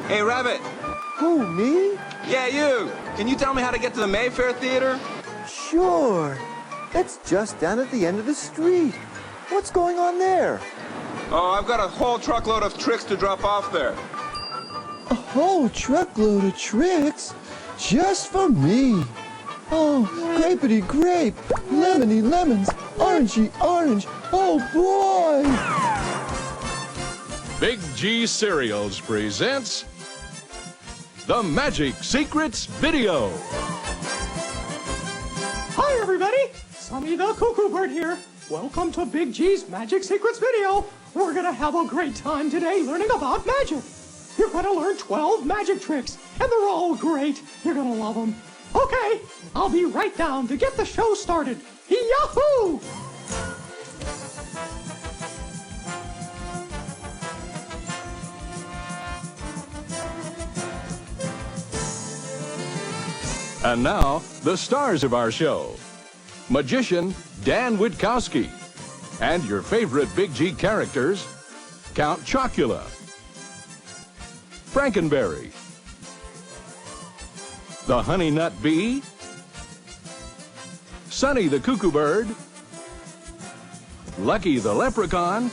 Hey, Rabbit. Who, me? Yeah, you. Can you tell me how to get to the Mayfair Theater? Sure. It's just down at the end of the street. What's going on there? Oh, I've got a whole truckload of tricks to drop off there. A whole truckload of tricks? Just for me. Oh, grapey grape, lemony lemons, orangey orange. Oh, boy! Big G Cereals presents the Magic Secrets Video. Hi, everybody. Sonny the Cuckoo Bird here. Welcome to Big G's Magic Secrets Video. We're going to have a great time today learning about magic. You're going to learn 12 magic tricks, and they're all great. You're going to love them. Okay, I'll be right down to get the show started. Yahoo! And now, the stars of our show. Magician Dan Witkowski. And your favorite Big G characters, Count Chocula, Frankenberry, the Honey Nut Bee, Sonny the Cuckoo Bird, Lucky the Leprechaun,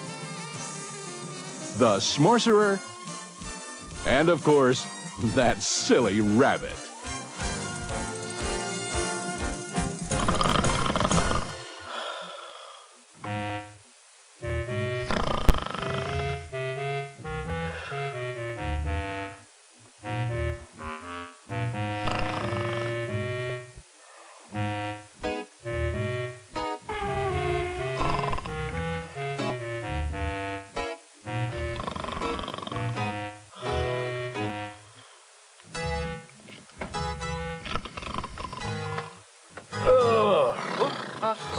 the Smorcerer, and of course, that silly rabbit.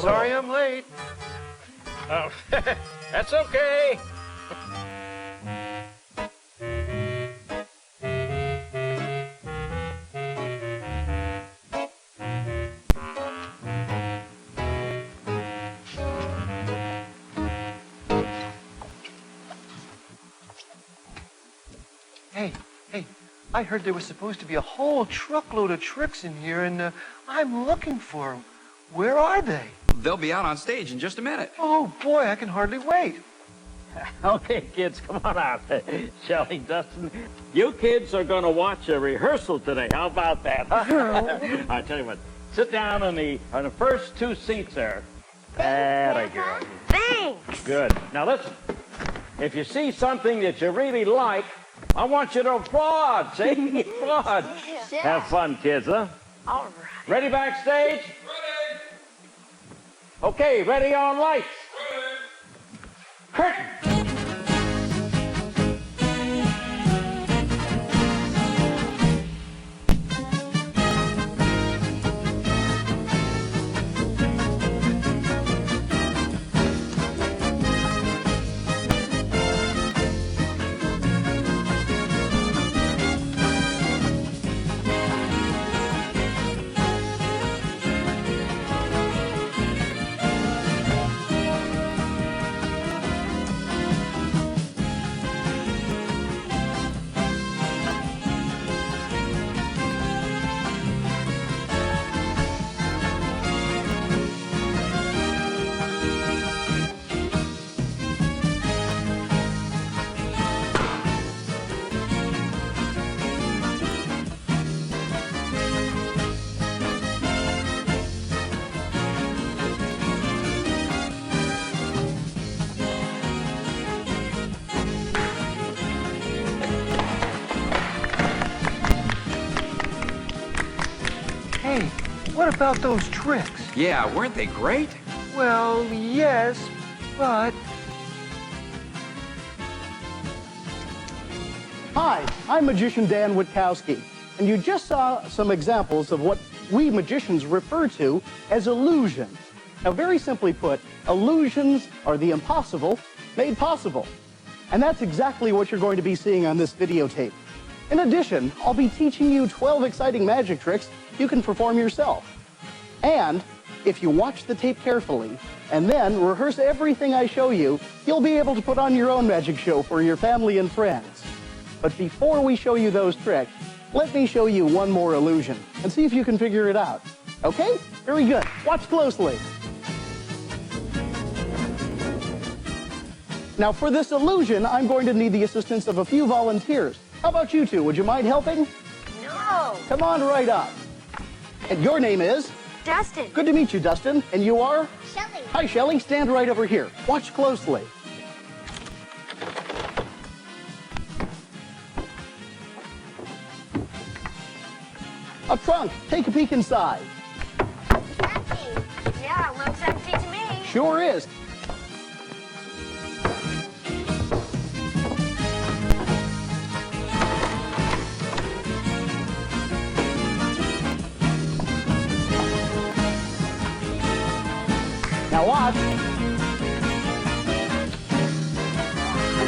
Sorry I'm late. Oh, that's okay. Hey, I heard there was supposed to be a whole truckload of tricks in here, and I'm looking for them. Where are they? They'll be out on stage in just a minute. Oh, boy, I can hardly wait. Okay, kids, come on out. Shelley, Dustin, you kids are going to watch a rehearsal today. How about that? I tell you what, sit down on the first two seats there. There you go. Thanks. Good. Now listen, if you see something that you really like, I want you to applaud. See? Applaud. Yeah. Have fun, kids, huh? All right. Ready backstage? Ready. Okay, ready on lights. Ready. Curtain. Hey, what about those tricks? Yeah, weren't they great? Well, yes, but... Hi, I'm Magician Dan Witkowski, and you just saw some examples of what we magicians refer to as illusion. Now, very simply put, illusions are the impossible made possible. And that's exactly what you're going to be seeing on this videotape. In addition, I'll be teaching you 12 exciting magic tricks you can perform yourself. And if you watch the tape carefully and then rehearse everything I show you, you'll be able to put on your own magic show for your family and friends. But before we show you those tricks, let me show you one more illusion and see if you can figure it out. Okay? Very good. Watch closely. Now for this illusion, I'm going to need the assistance of a few volunteers. How about you two? Would you mind helping? No. Come on right up. And your name is? Dustin. Good to meet you, Dustin. And you are? Shelly. Hi, Shelly. Stand right over here. Watch closely. A trunk. Take a peek inside. Empty. Yeah, looks empty to me. Sure is. Now watch.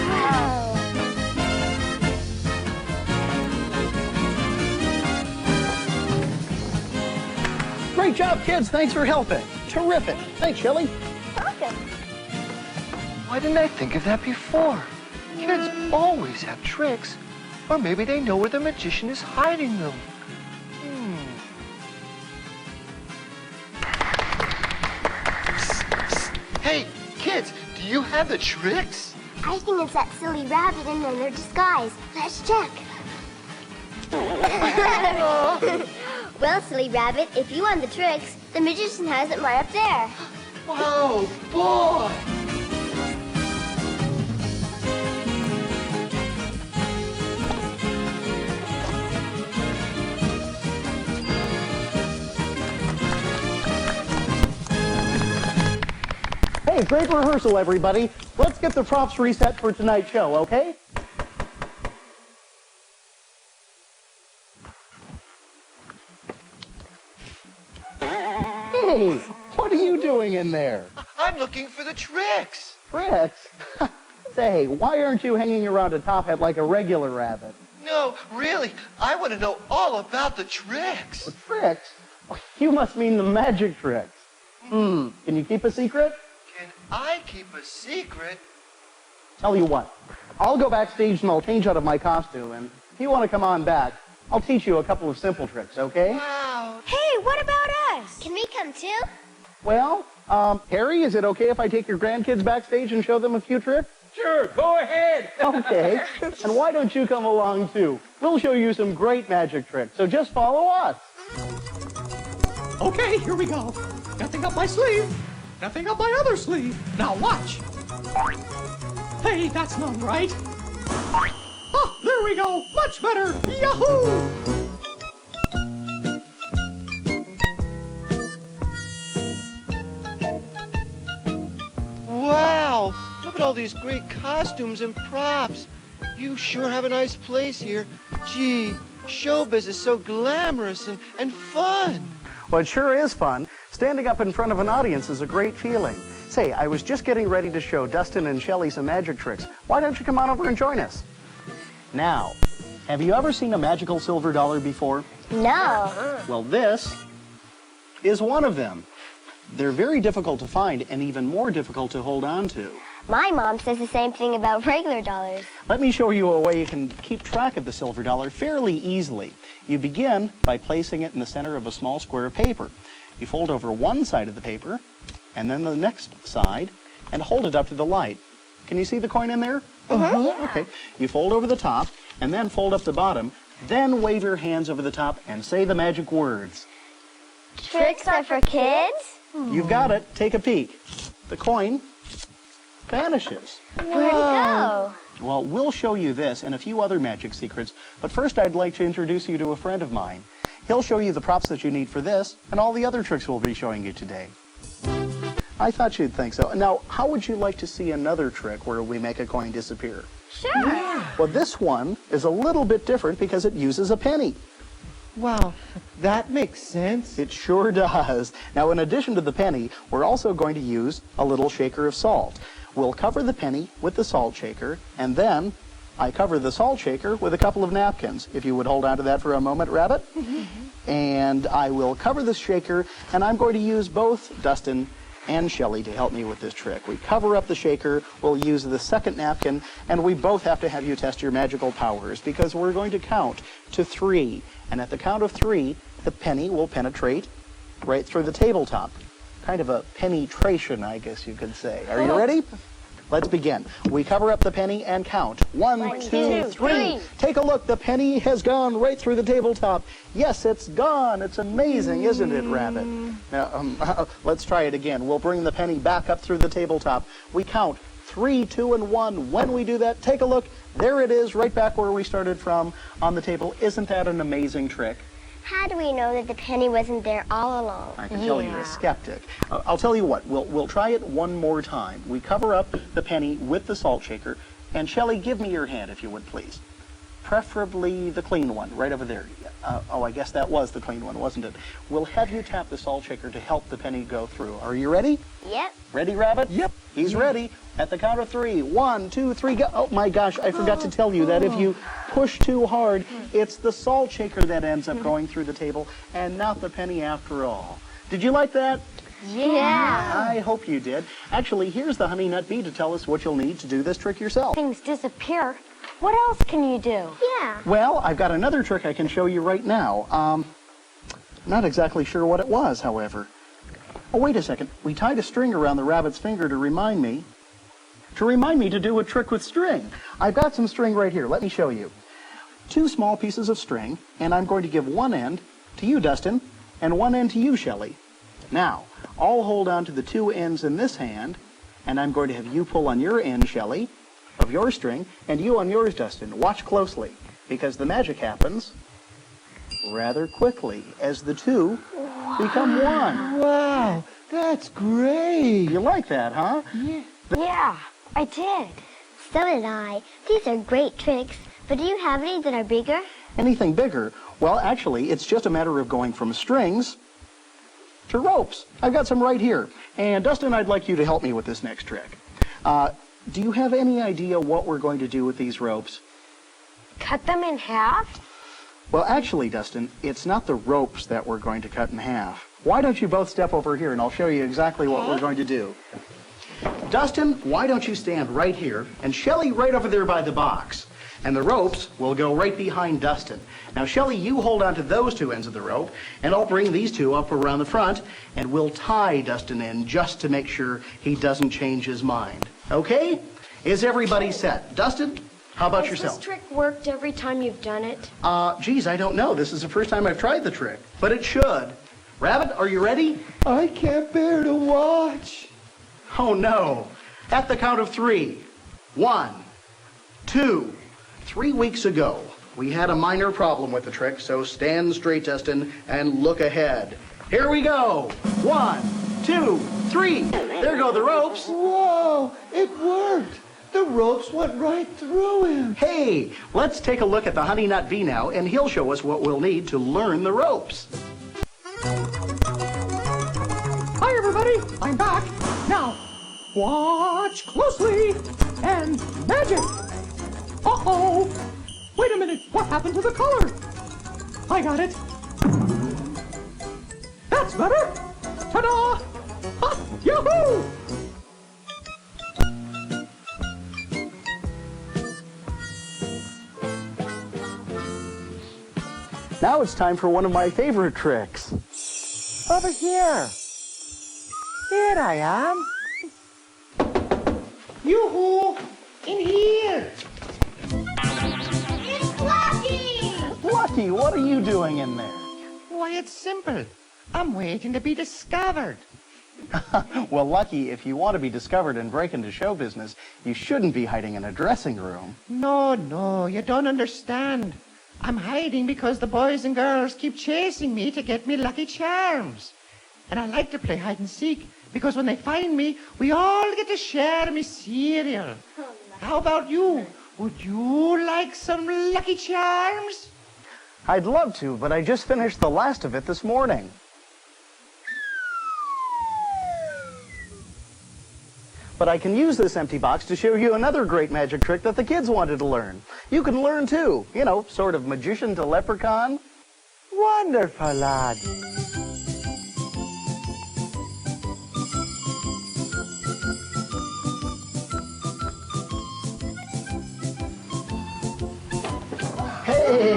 Wow. Great job, kids. Thanks for helping. Terrific. Thanks, Shelly. Welcome. Why didn't I think of that before? Kids always have tricks. Or maybe they know where the magician is hiding them. Hey, kids, do you have the tricks? I think it's that silly rabbit in their disguise. Let's check. Well, silly rabbit, if you want the tricks, the magician has it right up there. Wow, boy! Hey, great rehearsal, everybody. Let's get the props reset for tonight's show, okay? Hey, what are you doing in there? I'm looking for the tricks. Tricks? Say, why aren't you hanging around a top hat like a regular rabbit? No, really, I want to know all about the tricks. The tricks? Oh, you must mean the magic tricks. Can you keep a secret? Can I keep a secret? Tell you what, I'll go backstage and I'll change out of my costume, and if you want to come on back, I'll teach you a couple of simple tricks, okay? Wow. Hey, what about us? Can we come too? Well, Harry, is it okay if I take your grandkids backstage and show them a few tricks? Sure, go ahead. Okay. And why don't you come along too? We'll show you some great magic tricks, so just follow us. Okay, here we go. Nothing up my sleeve. Nothing up my other sleeve. Now watch. Hey, that's none, right? Oh, there we go. Much better. Yahoo! Wow, look at all these great costumes and props. You sure have a nice place here. Gee, showbiz is so glamorous and fun. Well, it sure is fun. Standing up in front of an audience is a great feeling. Say, I was just getting ready to show Dustin and Shelly some magic tricks. Why don't you come on over and join us? Now, have you ever seen a magical silver dollar before? No. Well, this is one of them. They're very difficult to find and even more difficult to hold on to. My mom says the same thing about regular dollars. Let me show you a way you can keep track of the silver dollar fairly easily. You begin by placing it in the center of a small square of paper. You fold over one side of the paper, and then the next side, and hold it up to the light. Can you see the coin in there? Okay. You fold over the top, and then fold up the bottom, then wave your hands over the top and say the magic words. Tricks are for kids? You've got it. Take a peek. The coin vanishes. Where'd it go? Well, we'll show you this and a few other magic secrets, but first I'd like to introduce you to a friend of mine. He'll show you the props that you need for this and all the other tricks we'll be showing you today. I thought you'd think so. Now, how would you like to see another trick where we make a coin disappear? Sure. Well, this one is a little bit different because it uses a penny. Wow, that makes sense. It sure does. Now, in addition to the penny, we're also going to use a little shaker of salt. We'll cover the penny with the salt shaker, and then I cover the salt shaker with a couple of napkins. If you would hold on to that for a moment, Rabbit. And I will cover the shaker, and I'm going to use both Dustin and Shelley to help me with this trick. We cover up the shaker, we'll use the second napkin, and we both have to have you test your magical powers because we're going to count to 3. And at the count of 3, the penny will penetrate right through the tabletop. Kind of a penetration, I guess you could say. Are you ready? Let's begin. We cover up the penny and count. 1, 2, 3. Take a look. The penny has gone right through the tabletop. Yes, it's gone. It's amazing, isn't it, Rabbit? Now, let's try it again. We'll bring the penny back up through the tabletop. We count 3, 2, and 1. When we do that, take a look. There it is, right back where we started from on the table. Isn't that an amazing trick? How do we know that the penny wasn't there all along? I can tell you're a skeptic. I'll tell you what, we'll try it one more time. We cover up the penny with the salt shaker, and Shelley, give me your hand if you would, please. Preferably the clean one, right over there. I guess that was the clean one, wasn't it? We'll have you tap the salt shaker to help the penny go through. Are you ready? Yep. Ready, Rabbit? Yep. He's ready. At the count of 3. 1, 2, 3, go. Oh my gosh, I forgot to tell you that if you push too hard, it's the salt shaker that ends up going through the table and not the penny after all. Did you like that? Yeah. I hope you did. Actually, here's the honey nut bee to tell us what you'll need to do this trick yourself. Things disappear. What else can you do? Yeah. Well, I've got another trick I can show you right now. Not exactly sure what it was, however. Oh, wait a second. We tied a string around the rabbit's finger to remind me to do a trick with string. I've got some string right here. Let me show you. 2 small pieces of string, and I'm going to give one end to you, Dustin, and one end to you, Shelley. Now, I'll hold on to the 2 ends in this hand, and I'm going to have you pull on your end, Shelley, of your string, and you on yours, Dustin. Watch closely, because the magic happens rather quickly as the 2 become 1. Wow, that's great. You like that, huh? Yeah, I did. So did I. These are great tricks, but do you have any that are bigger? Anything bigger? Well, actually, it's just a matter of going from strings to ropes. I've got some right here. And Dustin, I'd like you to help me with this next trick. Do you have any idea what we're going to do with these ropes? Cut them in half? Well, actually, Dustin, it's not the ropes that we're going to cut in half. Why don't you both step over here and I'll show you exactly what we're going to do. Dustin, why don't you stand right here, and Shelley right over there by the box. And the ropes will go right behind Dustin. Now, Shelley, you hold on to those 2 ends of the rope, and I'll bring these 2 up around the front, and we'll tie Dustin in just to make sure he doesn't change his mind. Okay? Is everybody set? Dustin, how about yourself? Has this trick worked every time you've done it? Geez, I don't know. This is the first time I've tried the trick, but it should. Rabbit, are you ready? I can't bear to watch. Oh, no. At the count of 3. 1, 2, 3 weeks ago, we had a minor problem with the trick, so stand straight, Dustin, and look ahead. Here we go. 1, 2, 3. There go the ropes. Whoa, it worked. The ropes went right through him. Hey, let's take a look at the Honey Nut Bee now, and he'll show us what we'll need to learn the ropes. Hi, everybody. I'm back. Now, watch closely and magic. Uh-oh. Wait a minute. What happened to the color? I got it. That's better. Ta-da. Ha! Yahoo! Now it's time for one of my favorite tricks. Over here. Here I am. Yoo-hoo! In here! It's Lucky! Lucky, what are you doing in there? Why, it's simple. I'm waiting to be discovered. Well, Lucky, if you want to be discovered and break into show business, you shouldn't be hiding in a dressing room. No, you don't understand. I'm hiding because the boys and girls keep chasing me to get me Lucky Charms. And I like to play hide and seek because when they find me, we all get to share me cereal. How about you? Would you like some Lucky Charms? I'd love to, but I just finished the last of it this morning. But I can use this empty box to show you another great magic trick that the kids wanted to learn. You can learn too. You know, sort of magician to leprechaun. Wonderful, lad. Hey!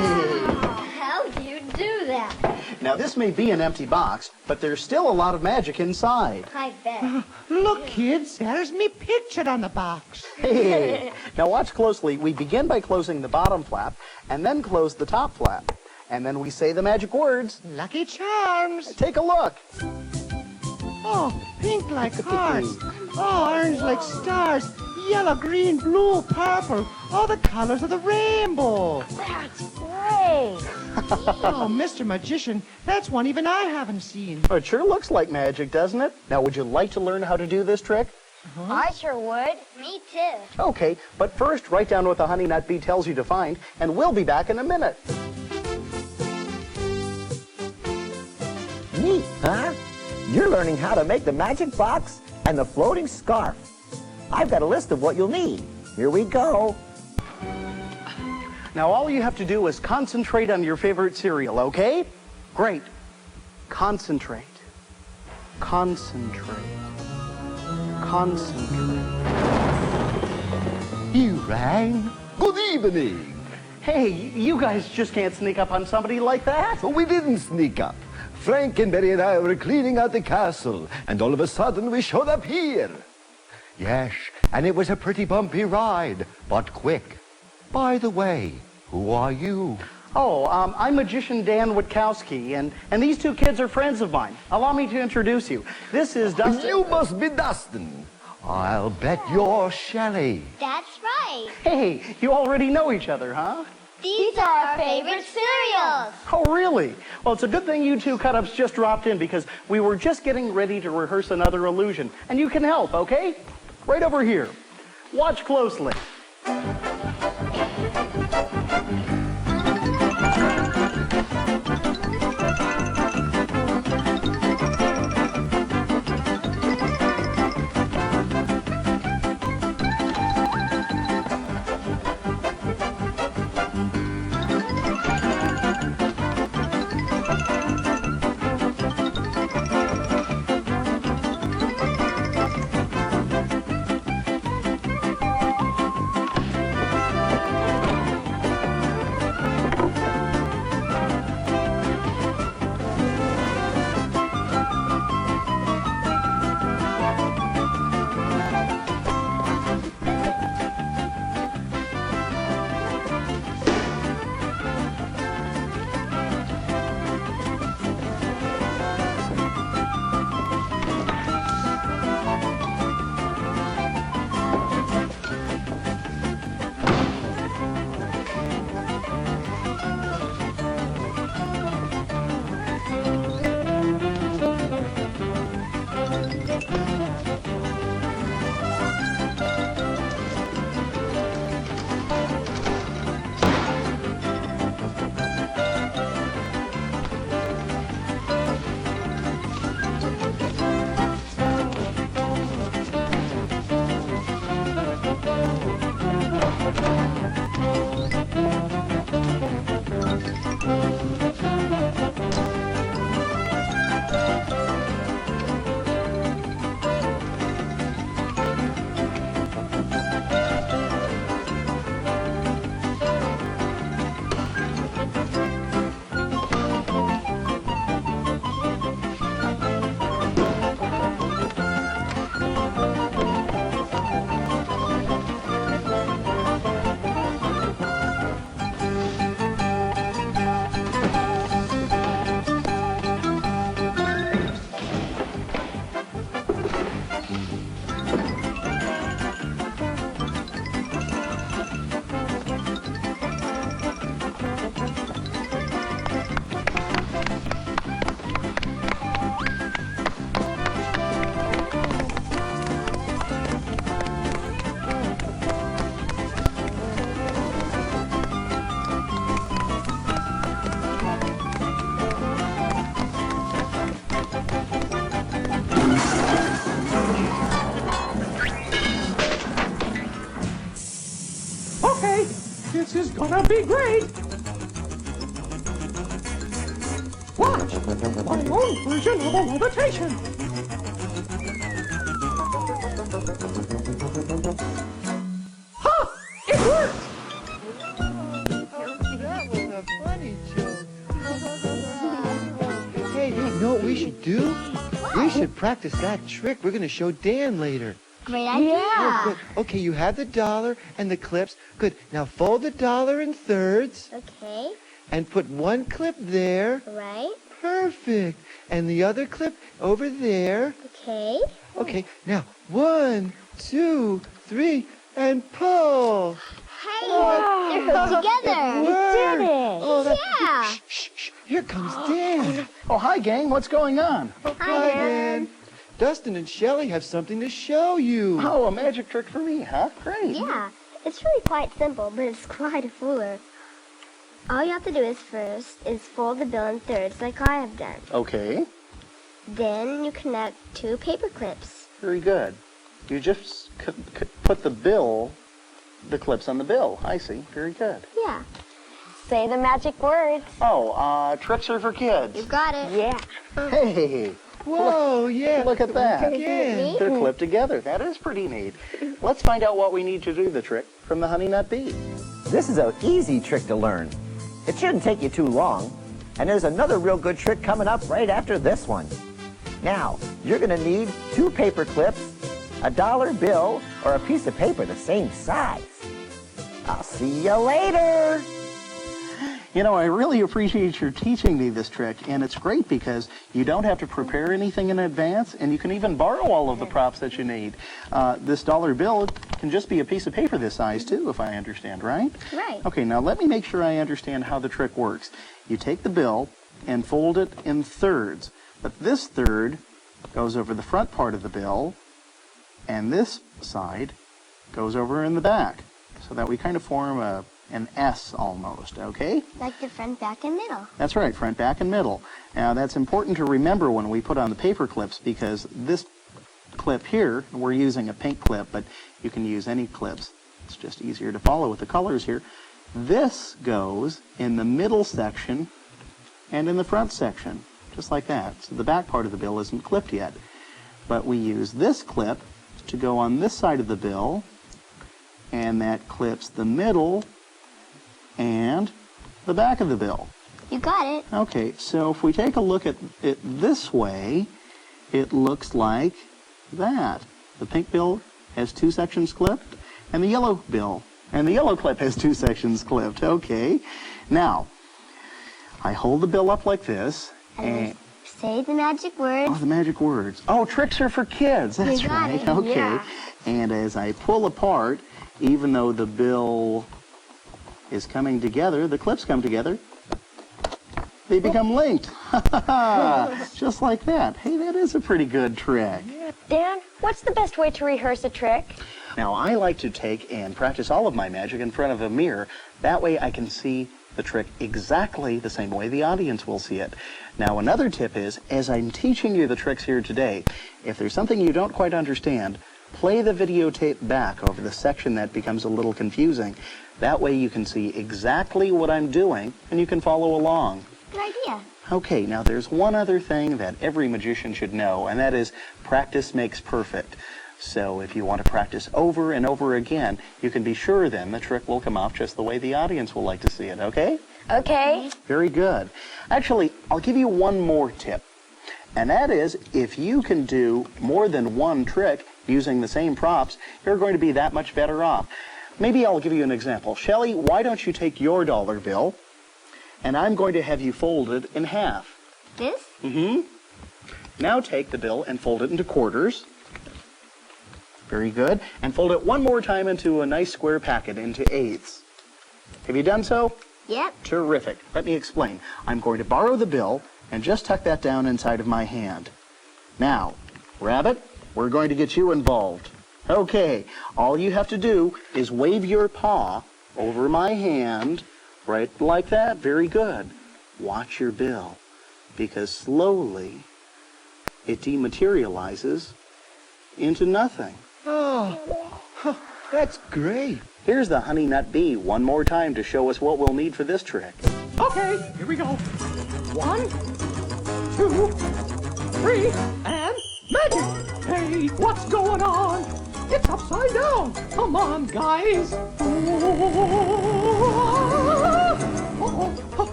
How do you do that? Now this may be an empty box, but there's still a lot of magic inside. I bet. Look, kids, there's me pictured on the box. Hey! Now watch closely. We begin by closing the bottom flap, and then close the top flap. And then we say the magic words. Lucky Charms. Take a look. Oh, pink like hearts. Oh, orange like stars. Yellow, green, blue, purple. All the colors of the rainbow. That's great. Oh, Mr. Magician, that's one even I haven't seen. It sure looks like magic, doesn't it? Now, would you like to learn how to do this trick? I sure would. Me too. Okay, but first write down what the honey nut bee tells you to find, and we'll be back in a minute. Neat, huh? You're learning how to make the magic box and the floating scarf. I've got a list of what you'll need. Here we go. Now, all you have to do is concentrate on your favorite cereal, okay? Great. Concentrate. Concentrate. Concentrate. You rang? Good evening. Hey, you guys just can't sneak up on somebody like that. So we didn't sneak up. Frankenberry and I were cleaning out the castle, and all of a sudden we showed up here. Yes, and it was a pretty bumpy ride, but quick. By the way, who are you? Oh, I'm magician Dan Witkowski, and these two kids are friends of mine. Allow me to introduce you. This is Dustin. You must be Dustin. I'll bet you're Shelley. That's right. Hey, you already know each other, huh? These are our favorite cereals. Oh, really? Well, it's a good thing you two cut-ups just dropped in because we were just getting ready to rehearse another illusion. And you can help, okay? Right over here. Watch closely. gonna be great. Watch, my own version of a levitation. Ha! It worked! That was a funny joke. Hey, you know what we should do? We should practice that trick we're going to show Dan later. Great idea. Oh, good. Okay, you have the dollar and the clips. Good. Now fold the dollar in thirds. Okay. And put one clip there. Right. Perfect. And the other clip over there. Okay. Okay, now 1, 2, 3, and pull. Hey, they're hooked together. You did it. Oh, Yeah. Shh, shh, shh. Here comes Dan. Oh, hi, gang. What's going on? Hi, Dan. Dustin and Shelley have something to show you. Oh, a magic trick for me, huh? Great. Yeah, it's really quite simple, but it's quite a fooler. All you have to do is first fold the bill in thirds like I have done. Okay. Then you connect 2 paper clips. Very good. You just put the clips on the bill. I see. Very good. Yeah, Say the magic words. Oh, tricks are for kids. you got it. Yeah. Hey, Whoa, yeah. look at that. Again. They're clipped together. That is pretty neat. Let's find out what we need to do the trick from the Honey Nut Bee. This is an easy trick to learn. It shouldn't take you too long. And there's another real good trick coming up right after this one. Now, you're going to need 2 paper clips, a dollar bill, or a piece of paper the same size. I'll see you later. You know, I really appreciate your teaching me this trick, and it's great because you don't have to prepare anything in advance, and you can even borrow all of the props that you need. This dollar bill can just be a piece of paper this size, too, if I understand, right? Right. Okay, now let me make sure I understand how the trick works. You take the bill and fold it in thirds, but this third goes over the front part of the bill, and this side goes over in the back, so that we kind of form an S almost, okay? Like the front, back, and middle. That's right, front, back, and middle. Now, that's important to remember when we put on the paper clips, because this clip here, we're using a pink clip, but you can use any clips. It's just easier to follow with the colors here. This goes in the middle section and in the front section, just like that. So the back part of the bill isn't clipped yet. But we use this clip to go on this side of the bill, and that clips the middle and the back of the bill. You got it. Okay, so if we take a look at it this way, it looks like that. The pink bill has 2 sections clipped, and the yellow bill, and the yellow clip has 2 sections clipped. Okay, now, I hold the bill up like this, and say the magic words. Oh, the magic words. Oh, tricks are for kids. That's You got right. it, Okay. yeah. And as I pull apart, even though the bill is coming together, the clips come together, they become linked. Just like that. Hey, that is a pretty good trick. Dan, what's the best way to rehearse a trick? Now, I like to take and practice all of my magic in front of a mirror. That way I can see the trick exactly the same way the audience will see it. Now, another tip is, as I'm teaching you the tricks here today, if there's something you don't quite understand, play the videotape back over the section that becomes a little confusing. That way you can see exactly what I'm doing, and you can follow along. Good idea. Okay, now there's one other thing that every magician should know, and that is practice makes perfect. So if you want to practice over and over again, you can be sure then the trick will come off just the way the audience will like to see it, okay? Okay. Very good. Actually, I'll give you one more tip. And that is, if you can do more than one trick using the same props, you're going to be that much better off. Maybe I'll give you an example. Shelley, why don't you take your dollar bill, and I'm going to have you fold it in half. This? Mm-hmm. Now take the bill and fold it into quarters. Very good. And fold it one more time into a nice square packet, into eighths. Have you done so? Yep. Terrific. Let me explain. I'm going to borrow the bill and just tuck that down inside of my hand. Now, Rabbit, we're going to get you involved. Okay, all you have to do is wave your paw over my hand, right like that. Very good. Watch your bill, because slowly it dematerializes into nothing. Oh, that's great. Here's the honey nut bee one more time to show us what we'll need for this trick. Okay, here we go. 1, 2, 3, and magic! Hey, what's going on? It's upside down. Come on, guys.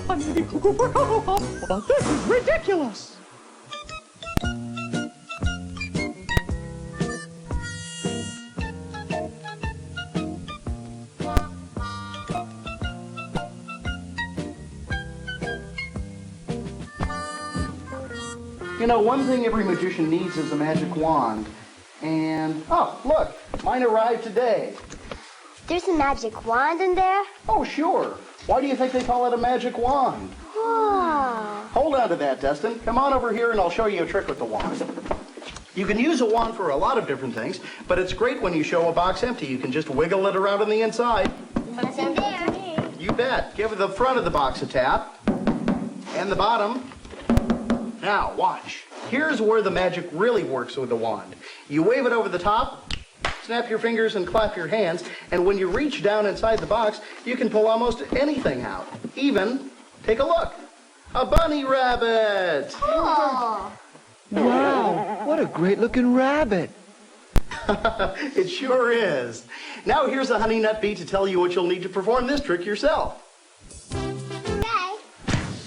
I may be cuckoo for Cocoa Puff, but this is ridiculous. You know, one thing every magician needs is a magic wand. And, oh, look, mine arrived today. There's a magic wand in there? Oh, sure. Why do you think they call it a magic wand? Whoa. Hold on to that, Dustin. Come on over here and I'll show you a trick with the wand. You can use a wand for a lot of different things, but it's great when you show a box empty. You can just wiggle it around on the inside. What's in there? You bet. Give the front of the box a tap. And the bottom. Now, watch. Here's where the magic really works with the wand. You wave it over the top, snap your fingers and clap your hands, and when you reach down inside the box, you can pull almost anything out. Even, take a look, a bunny rabbit. Oh. Wow, what a great-looking rabbit. It sure is. Now here's a honey nut bee to tell you what you'll need to perform this trick yourself. Okay.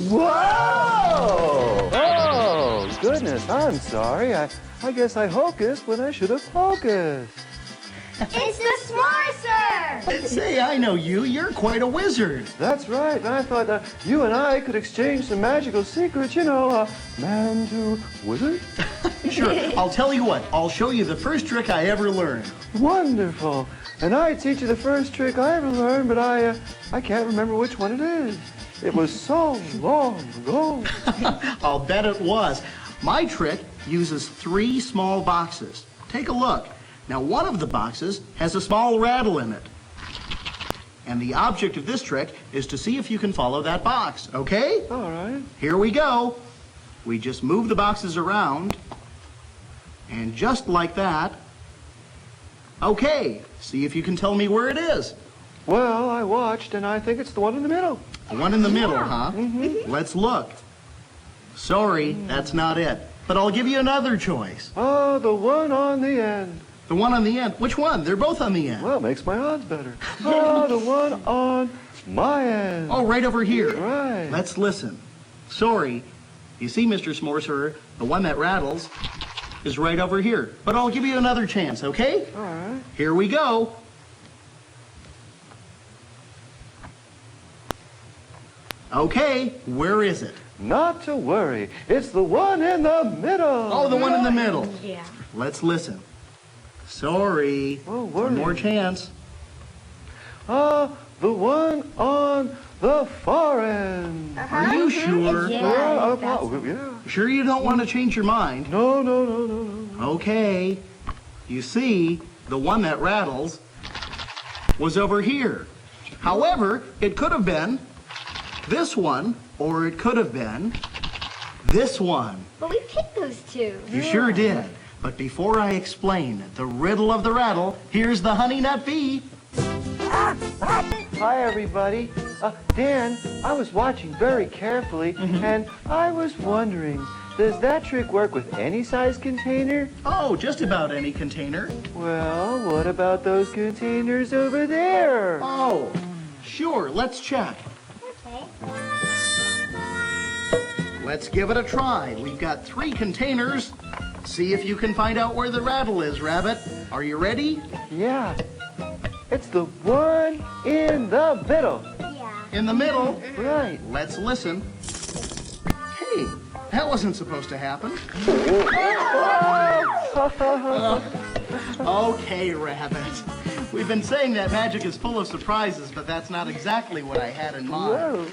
Whoa! Oh, goodness, I'm sorry. I guess I hocused when I should have focused. It's the S'more! Say, I know you. You're quite a wizard. That's right. And I thought you and I could exchange some magical secrets, you know, man to wizard. Sure. I'll tell you what. I'll show you the first trick I ever learned. Wonderful. And I teach you the first trick I ever learned, but I can't remember which one it is. It was so long ago. I'll bet it was. My trick uses 3 small boxes. Take a look. Now, one of the boxes has a small rattle in it. And the object of this trick is to see if you can follow that box, okay? All right. Here we go. We just move the boxes around. And just like that. Okay, see if you can tell me where it is. Well, I watched, and I think it's the one in the middle. The one in the middle, huh? Mm-hmm. Let's look. Sorry, that's not it. But I'll give you another choice. Oh, the one on the end. The one on the end? Which one? They're both on the end. Well, makes my odds better. Oh, the one on my end. Oh, right over here. Right. Let's listen. Sorry. You see, Mr. S'more, the one that rattles is right over here. But I'll give you another chance, okay? All right. Here we go. Okay, where is it? Not to worry. It's the one in the middle. Oh, the one in the middle. Yeah. Let's listen. Sorry. Oh, one more chance. The one on the far end. Are you sure? Yeah. Yeah. Sure you don't want to change your mind? No. Okay. You see, the one that rattles was over here. However, it could have been this one, or it could have been this one. But we picked those two. You sure did. But before I explain the riddle of the rattle, here's the honey nut bee. Hi, everybody. Dan, I was watching very carefully, and I was wondering, does that trick work with any size container? Oh, just about any container. Well, what about those containers over there? Oh, sure. Let's check. Okay. Let's give it a try. We've got 3 containers. See if you can find out where the rattle is, Rabbit. Are you ready? Yeah. It's the one in the middle. Yeah. In the middle? Right. Let's listen. Hey, that wasn't supposed to happen. Okay, Rabbit. We've been saying that magic is full of surprises, but that's not exactly what I had in mind. Whoa.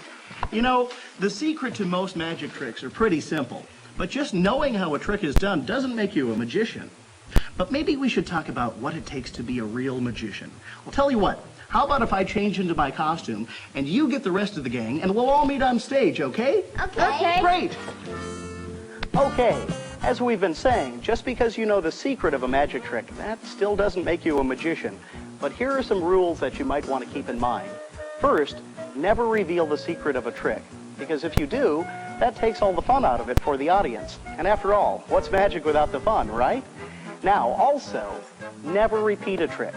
You know, the secret to most magic tricks are pretty simple. But just knowing how a trick is done doesn't make you a magician. But maybe we should talk about what it takes to be a real magician. I'll tell you what, how about if I change into my costume and you get the rest of the gang and we'll all meet on stage, okay? Okay. Great. Okay, as we've been saying, just because you know the secret of a magic trick, that still doesn't make you a magician. but here are some rules that you might want to keep in mind. First, never reveal the secret of a trick, because if you do, that takes all the fun out of it for the audience. And after all, what's magic without the fun, right? Now, also, never repeat a trick,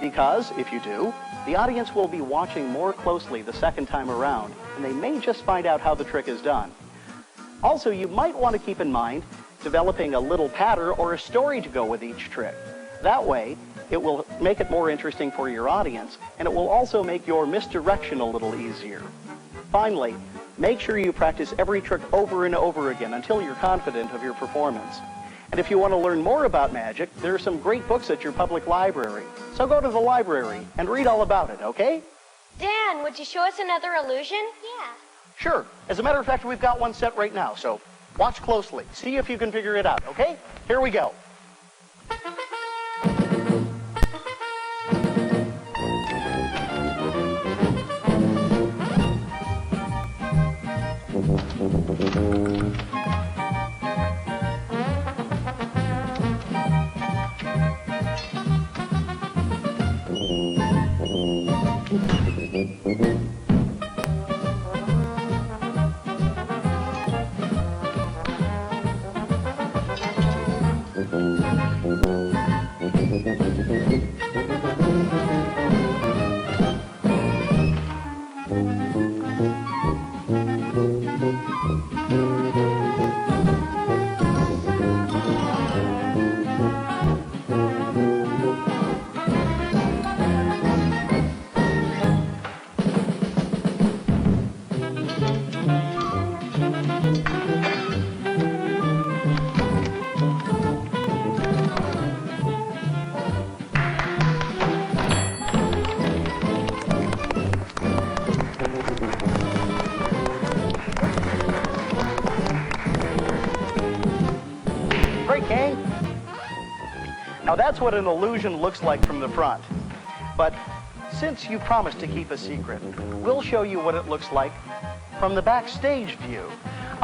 because if you do, the audience will be watching more closely the second time around, and they may just find out how the trick is done. Also, you might want to keep in mind developing a little pattern or a story to go with each trick. That way, it will make it more interesting for your audience, and it will also make your misdirection a little easier. Finally, make sure you practice every trick over and over again until you're confident of your performance. And if you want to learn more about magic, there are some great books at your public library. So go to the library and read all about it, okay? Dan, would you show us another illusion? Yeah. Sure. As a matter of fact, we've got one set right now, so watch closely. See if you can figure it out, okay? Here we go. Now that's what an illusion looks like from the front. But since you promised to keep a secret, we'll show you what it looks like from the backstage view.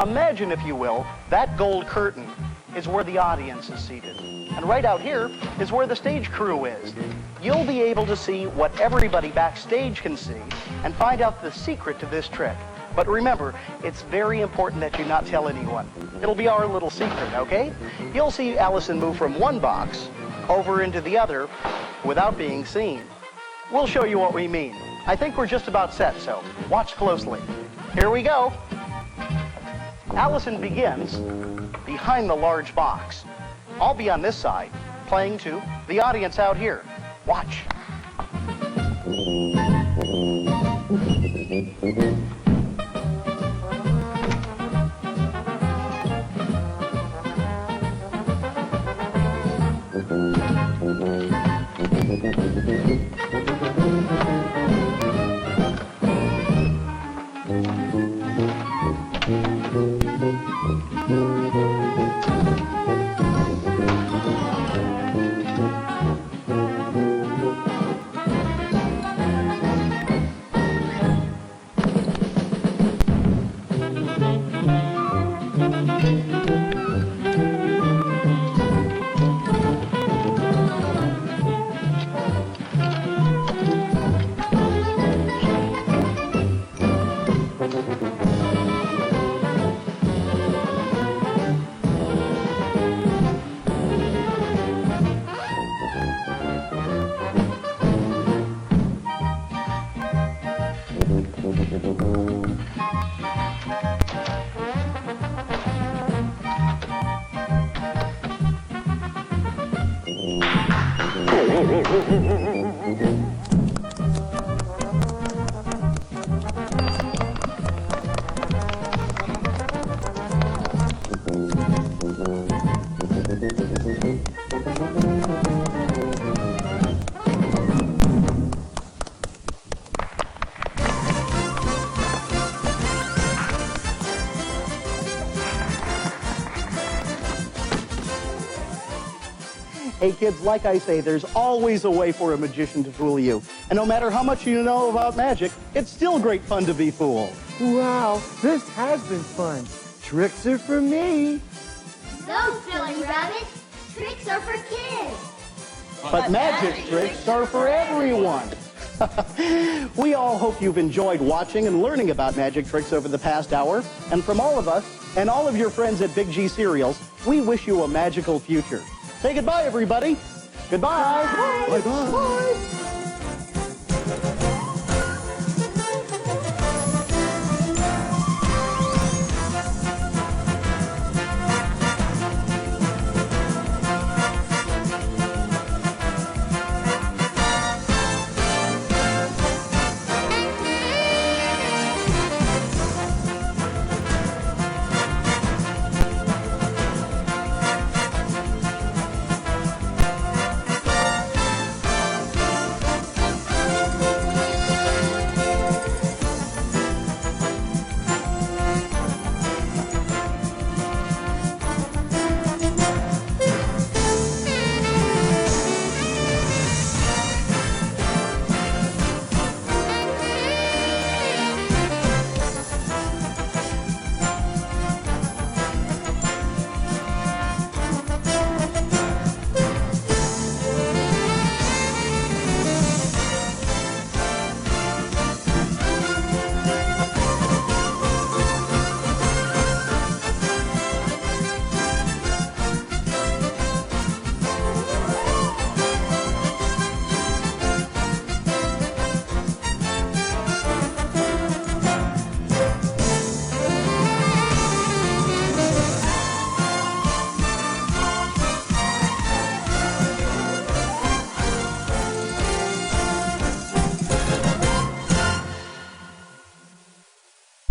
Imagine, if you will, that gold curtain is where the audience is seated. And right out here is where the stage crew is. You'll be able to see what everybody backstage can see and find out the secret to this trick. But remember, it's very important that you not tell anyone. It'll be our little secret, okay? You'll see Allison move from one box over into the other without being seen. We'll show you what we mean. I think we're just about set, so watch closely. Here we go. Allison begins behind the large box. I'll be on this side, playing to the audience out here. Watch. Hey kids, like I say, there's always a way for a magician to fool you. And no matter how much you know about magic, it's still great fun to be fooled. Wow, this has been fun. Tricks are for me. No, silly rabbit. Tricks are for kids. But magic tricks are for everyone. We all hope you've enjoyed watching and learning about magic tricks over the past hour. And from all of us and all of your friends at Big G Cereals, we wish you a magical future. Say goodbye, everybody. Goodbye. Bye-bye. Bye.